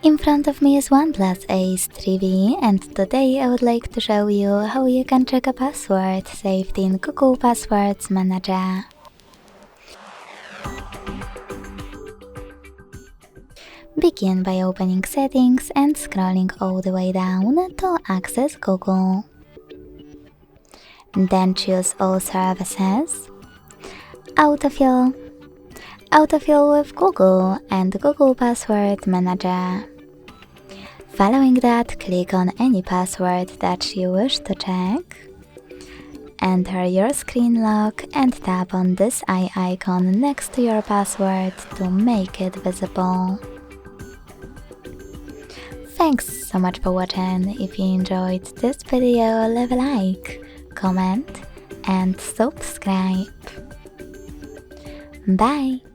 In front of me is OnePlus Ace 3V, and today I would like to show you how you can check a password saved in Google Passwords Manager. Begin by opening Settings and scrolling all the way down to access Google. Then choose All Services, Autofill, Autofill with Google and Google Password Manager. Following that, click on any password that you wish to check. Enter your screen lock and tap on this eye icon next to your password to make it visible. Thanks so much for watching. If you enjoyed this video, leave a like, comment and subscribe. Bye!